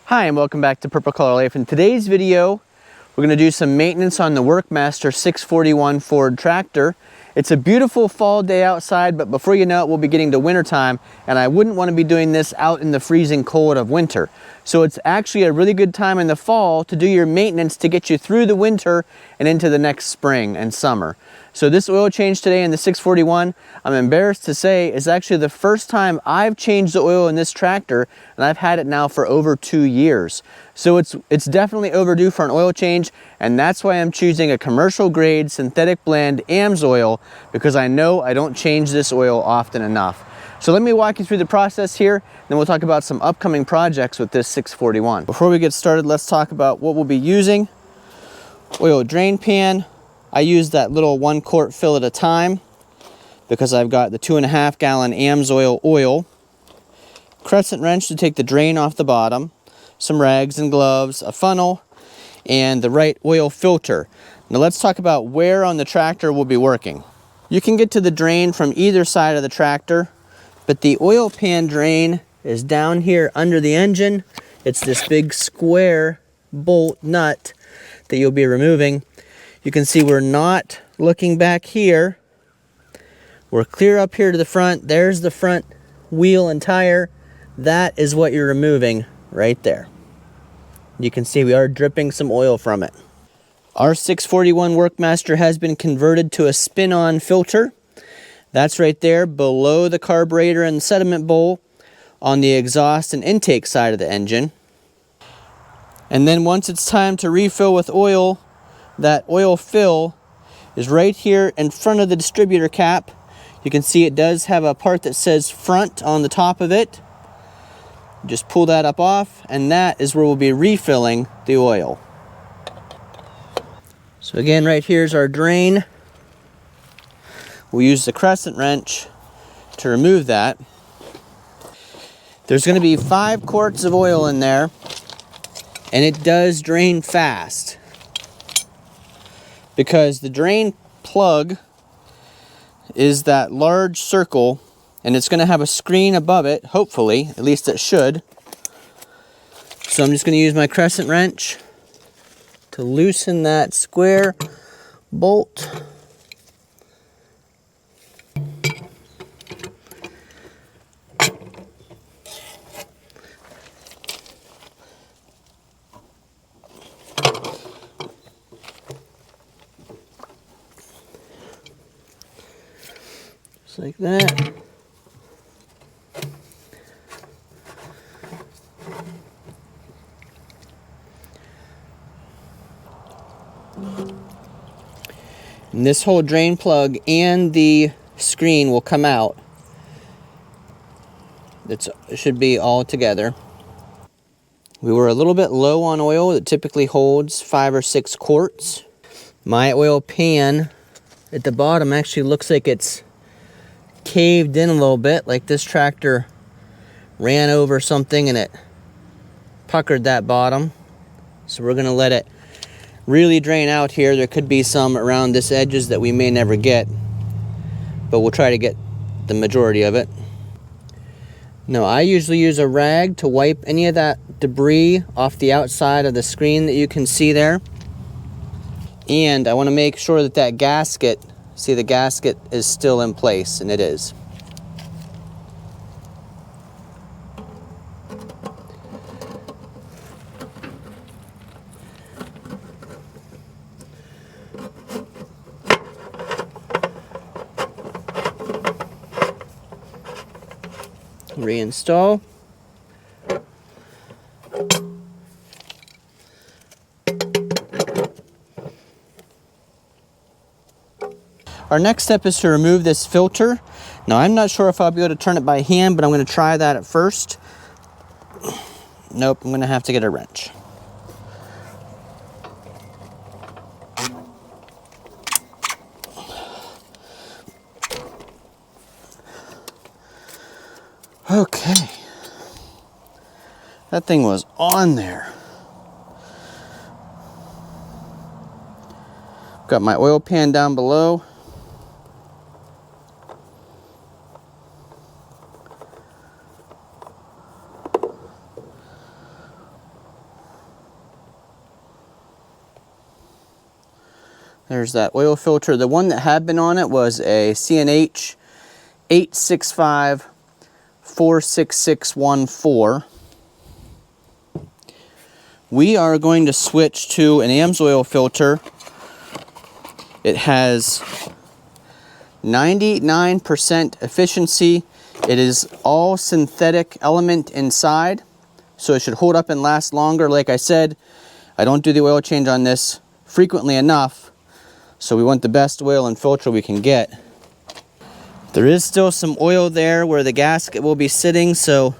Hi and welcome back to Purple Color Life. In today's video, we're going to do some maintenance on the Workmaster 641 Ford tractor. It's a beautiful fall day outside, but before you know it, we'll be getting to winter time, and I wouldn't want to be doing this out in the freezing cold of winter. So it's actually a really good time in the fall to do your maintenance to get you through the winter and into the next spring and summer. So this oil change today in the 641, I'm embarrassed to say, is actually the first time I've changed the oil in this tractor, and I've had it now for over 2 years. So it's definitely overdue for an oil change, and that's why I'm choosing a commercial grade synthetic blend Amsoil, because I know I don't change this oil often enough. So let me walk you through the process here, then we'll talk about some upcoming projects with this 641. Before we get started, let's talk about what we'll be using. Oil drain pan. I use that little 1 quart fill at a time because I've got the 2.5 gallon Amsoil oil. Crescent wrench to take the drain off the bottom. Some rags and gloves, a funnel, and the right oil filter. Now let's talk about where on the tractor we'll be working. You can get to the drain from either side of the tractor, but the oil pan drain is down here under the engine. It's this big square bolt nut that you'll be removing. You can see we're not looking back here. We're clear up here to the front. There's the front wheel and tire. That is what you're removing right there. You can see we are dripping some oil from it. Our 641 Workmaster has been converted to a spin-on filter. That's right there below the carburetor and sediment bowl on the exhaust and intake side of the engine. And then once it's time to refill with oil, that oil fill is right here in front of the distributor cap. You can see it does have a part that says front on the top of it. Just pull that up off, and that is where we'll be refilling the oil. So again, right here's our drain. We'll use the crescent wrench to remove that. There's going to be 5 quarts of oil in there, and it does drain fast because the drain plug is that large circle, and it's going to have a screen above it, hopefully, at least it should. So I'm just going to use my crescent wrench to loosen that square bolt. Just like that. And this whole drain plug and the screen will come out. It should be all together. We were a little bit low on oil. It typically holds 5 or 6 quarts. My oil pan at the bottom actually looks like it's caved in a little bit, like this tractor ran over something and it puckered that bottom. So we're going to let it really drain out here. There could be some around this edges that we may never get, but we'll try to get the majority of it. Now I usually use a rag to wipe any of that debris off the outside of the screen that you can see there. And I want to make sure that that gasket, see, the gasket is still in place, and it is. Reinstall. Our next step is to remove this filter. Now I'm not sure if I'll be able to turn it by hand, but I'm going to try that at first. Nope, I'm going to have to get a wrench. Okay. That thing was on there. Got my oil pan down below. There's that oil filter. The one that had been on it was a CNH 865 46614. We are going to switch to an Amsoil filter. It has 99% efficiency. It is all synthetic element inside, so it should hold up and last longer. Like I said, I don't do the oil change on this frequently enough, so we want the best oil and filter we can get. There is still some oil there where the gasket will be sitting, so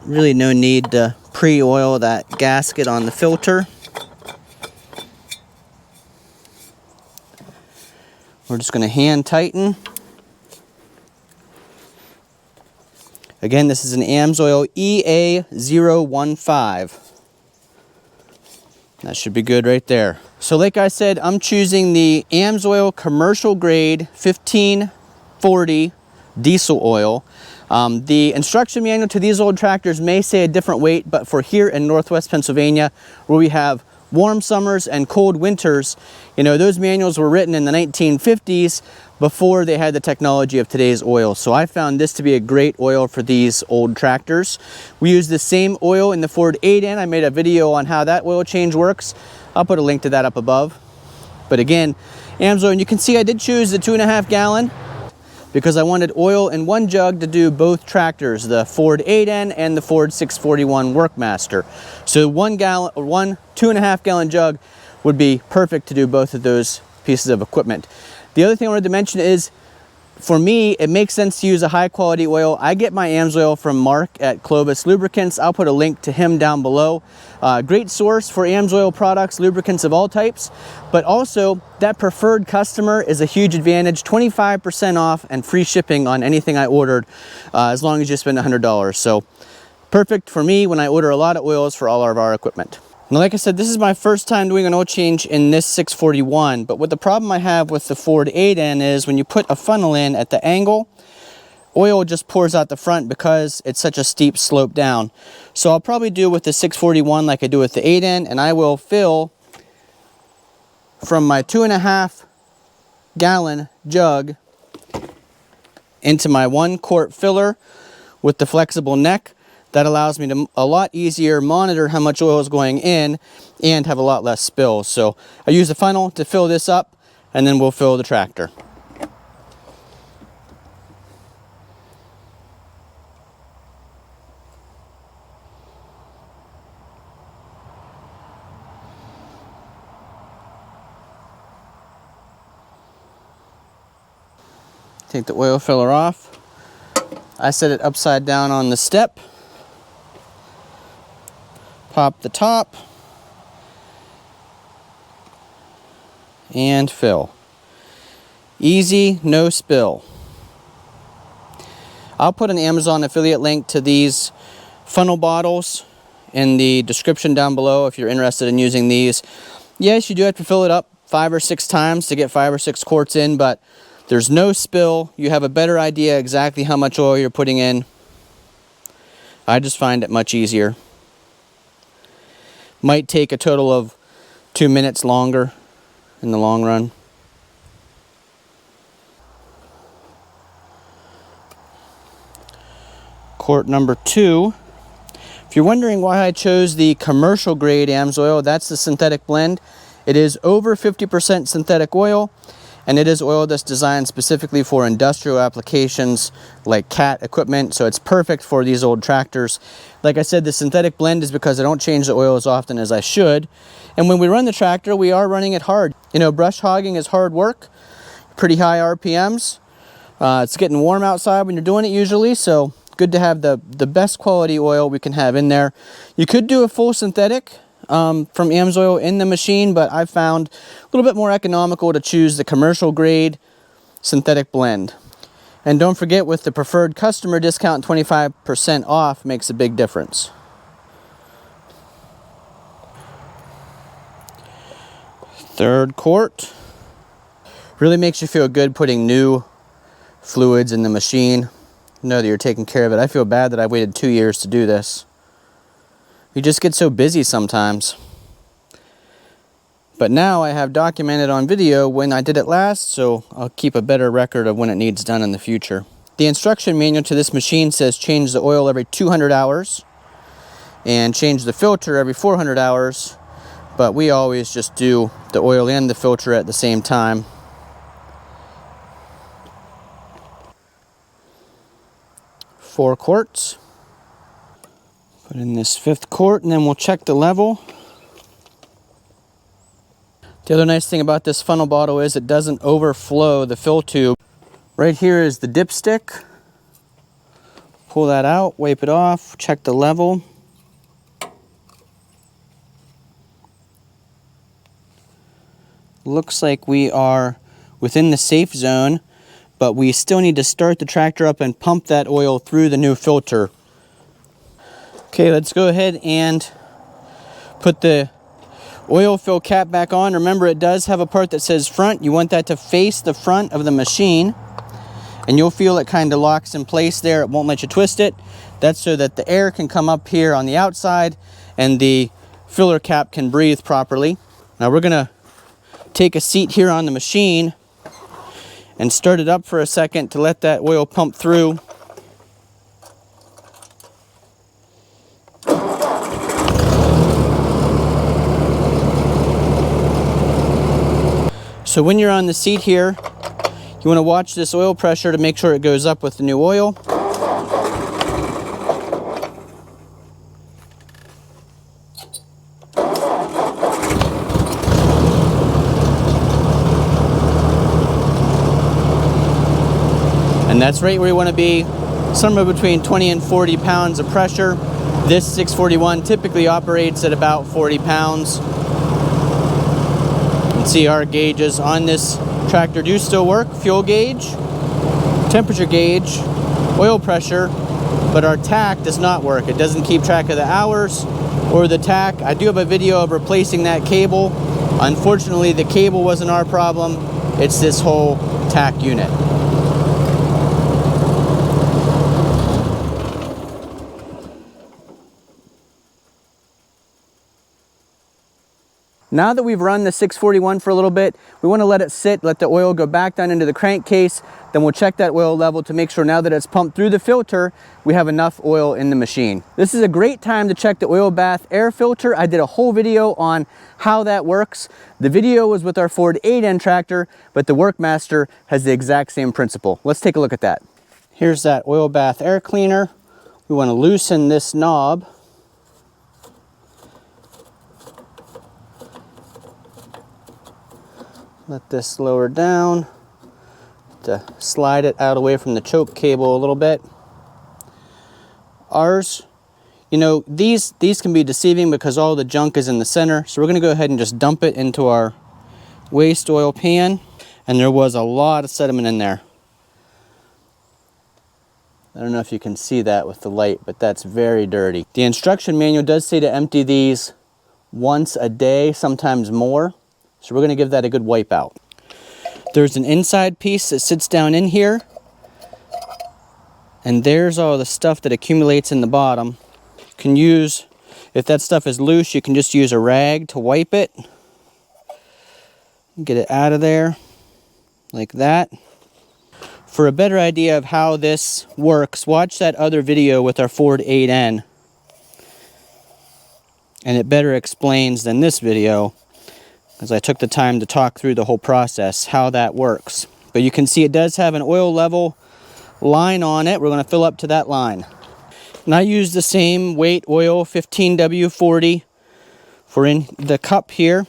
really no need to pre-oil that gasket on the filter. We're just going to hand tighten. Again, this is an Amsoil EA015. That should be good right there. So like I said, I'm choosing the Amsoil Commercial Grade 1540 diesel oil. The instruction manual to these old tractors may say a different weight, but for here in Northwest Pennsylvania, where we have warm summers and cold winters, you know, those manuals were written in the 1950s before they had the technology of today's oil. So I found this to be a great oil for these old tractors. We use the same oil in the Ford 8N. I made a video on how that oil change works. I'll put a link to that up above. But again, Amsoil, and you can see I did choose the 2.5 gallon because I wanted oil in one jug to do both tractors, the Ford 8N and the Ford 641 Workmaster. So one 2.5 gallon jug would be perfect to do both of those pieces of equipment. The other thing I wanted to mention is, for me, it makes sense to use a high quality oil. I get my Amsoil from Mark at Clovis Lubricants. I'll put a link to him down below. Great source for Amsoil products, lubricants of all types, but also that preferred customer is a huge advantage. 25% off and free shipping on anything I ordered, as long as you spend $100. So perfect for me when I order a lot of oils for all of our equipment. Now, like I said, this is my first time doing an oil change in this 641, but what the problem I have with the Ford 8N is when you put a funnel in at the angle, oil just pours out the front because it's such a steep slope down. So I'll probably do with the 641 like I do with the 8N, and I will fill from my 2.5 gallon jug into my 1 quart filler with the flexible neck. That allows me to a lot easier monitor how much oil is going in and have a lot less spill. So I use the funnel to fill this up, and then we'll fill the tractor. Take the oil filler off. I set it upside down on the step. Pop the top and fill. Easy, no spill. I'll put an Amazon affiliate link to these funnel bottles in the description down below if you're interested in using these. Yes, you do have to fill it up 5 or 6 times to get 5 or 6 quarts in, but there's no spill. You have a better idea exactly how much oil you're putting in. I just find it much easier. Might take a total of 2 minutes longer in the long run. Quart number 2. If you're wondering why I chose the commercial grade Amsoil, that's the synthetic blend. It is over 50% synthetic oil, and it is oil that's designed specifically for industrial applications like cat equipment, so it's perfect for these old tractors. Like I said, the synthetic blend is because I don't change the oil as often as I should. And when we run the tractor, we are running it hard. You know, brush hogging is hard work, pretty high RPMs. It's getting warm outside when you're doing it usually, so good to have the best quality oil we can have in there. You could do a full synthetic from Amsoil in the machine, but I've found a little bit more economical to choose the commercial grade synthetic blend. And don't forget, with the preferred customer discount, 25% off makes a big difference. Third quart. Really makes you feel good putting new fluids in the machine. Know that you're taking care of it. I feel bad that I waited 2 years to do this. You just get so busy sometimes. But now I have documented on video when I did it last, so I'll keep a better record of when it needs done in the future. The instruction manual to this machine says change the oil every 200 hours and change the filter every 400 hours, but we always just do the oil and the filter at the same time. 4 quarts. Put in this 5th quart and then we'll check the level. The other nice thing about this funnel bottle is it doesn't overflow the fill tube. Right here is the dipstick. Pull that out, wipe it off, check the level. Looks like we are within the safe zone, but we still need to start the tractor up and pump that oil through the new filter. Okay, let's go ahead and put the oil fill cap back on. Remember, it does have a part that says front. You want that to face the front of the machine, and you'll feel it kind of locks in place there. It won't let you twist it. That's so that the air can come up here on the outside and the filler cap can breathe properly. Now we're gonna take a seat here on the machine and start it up for a second to let that oil pump through. So when you're on the seat here, you want to watch this oil pressure to make sure it goes up with the new oil. And that's right where you want to be, somewhere between 20 and 40 pounds of pressure. This 641 typically operates at about 40 pounds. You can see our gauges on this tractor do still work. Fuel gauge, temperature gauge, oil pressure, but our tack does not work. It doesn't keep track of the hours or the tack. I do have a video of replacing that cable. Unfortunately, the cable wasn't our problem. It's this whole tack unit. Now that we've run the 641 for a little bit, we want to let it sit, let the oil go back down into the crankcase. Then we'll check that oil level to make sure now that it's pumped through the filter, we have enough oil in the machine. This is a great time to check the oil bath air filter. I did a whole video on how that works. The video was with our Ford 8N tractor, but the Workmaster has the exact same principle. Let's take a look at that. Here's that oil bath air cleaner. We want to loosen this knob. Let this lower down to slide it out away from the choke cable a little bit. Ours, you know, these can be deceiving because all the junk is in the center. So we're going to go ahead and just dump it into our waste oil pan. And there was a lot of sediment in there. I don't know if you can see that with the light, but that's very dirty. The instruction manual does say to empty these once a day, sometimes more. So we're going to give that a good wipe out. There's an inside piece that sits down in here. And there's all the stuff that accumulates in the bottom. You can use, if that stuff is loose, you can just use a rag to wipe it. Get it out of there, like that. For a better idea of how this works, watch that other video with our Ford 8N. And it better explains than this video, because I took the time to talk through the whole process, how that works. But you can see it does have an oil level line on it. We're going to fill up to that line. And I use the same weight oil, 15W40, for in the cup here.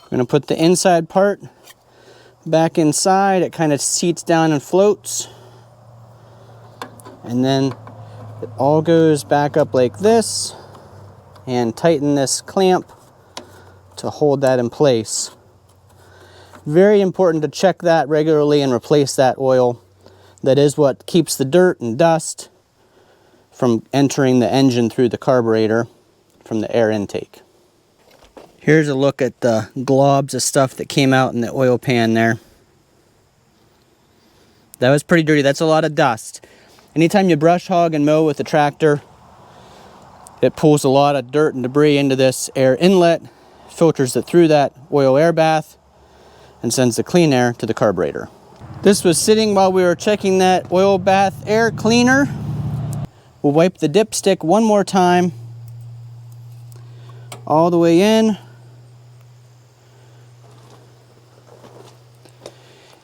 I'm going to put the inside part back inside. It kind of seats down and floats, and then it all goes back up like this, and tighten this clamp to hold that in place. Very important to check that regularly and replace that oil. That is what keeps the dirt and dust from entering the engine through the carburetor from the air intake. Here's a look at the globs of stuff that came out in the oil pan there. That was pretty dirty. That's a lot of dust. Anytime you brush hog and mow with a tractor, it pulls a lot of dirt and debris into this air inlet, filters it through that oil air bath, and sends the clean air to the carburetor. This was sitting while we were checking that oil bath air cleaner. We'll wipe the dipstick one more time, all the way in.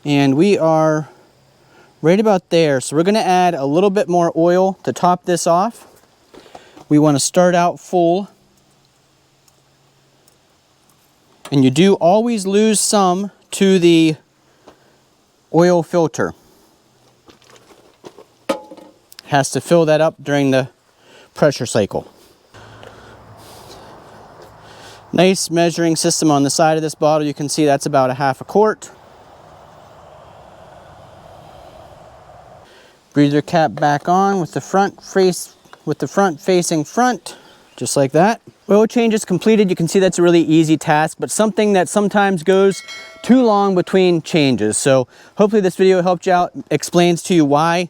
And we are right about there. So we're going to add a little bit more oil to top this off. We want to start out full. And you do always lose some to the oil filter. Has to fill that up during the pressure cycle. Nice measuring system on the side of this bottle. You can see that's about a half a quart. Breather cap back on with the front facing front, just like that. Oil change is completed. You can see that's a really easy task, but something that sometimes goes too long between changes. So hopefully this video helped you out, explains to you why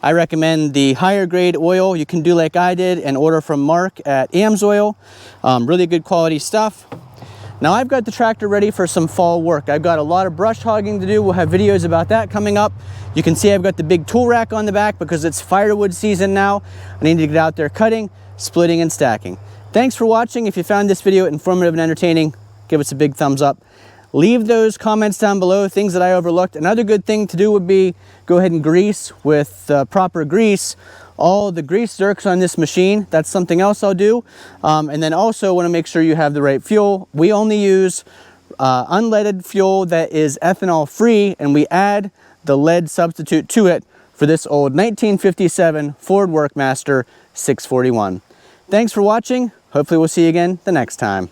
I recommend the higher grade oil. You can do like I did and order from Mark at Amsoil. Really good quality stuff. Now I've got the tractor ready for some fall work. I've got a lot of brush hogging to do. We'll have videos about that coming up. You can see I've got the big tool rack on the back because it's firewood season now. I need to get out there cutting, splitting, and stacking. Thanks for watching. If you found this video informative and entertaining, give us a big thumbs up. Leave those comments down below, things that I overlooked. Another good thing to do would be go ahead and grease with proper grease all the grease zerks on this machine. That's something else I'll do. And then also want to make sure you have the right fuel. We only use unleaded fuel that is ethanol free, and we add the lead substitute to it for this old 1957 Ford Workmaster 641. Thanks for watching. Hopefully we'll see you again the next time.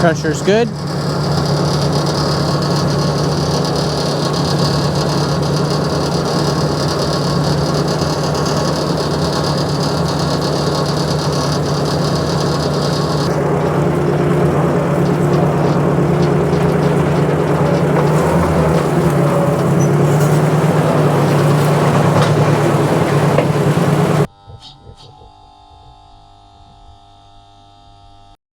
Pressure's good.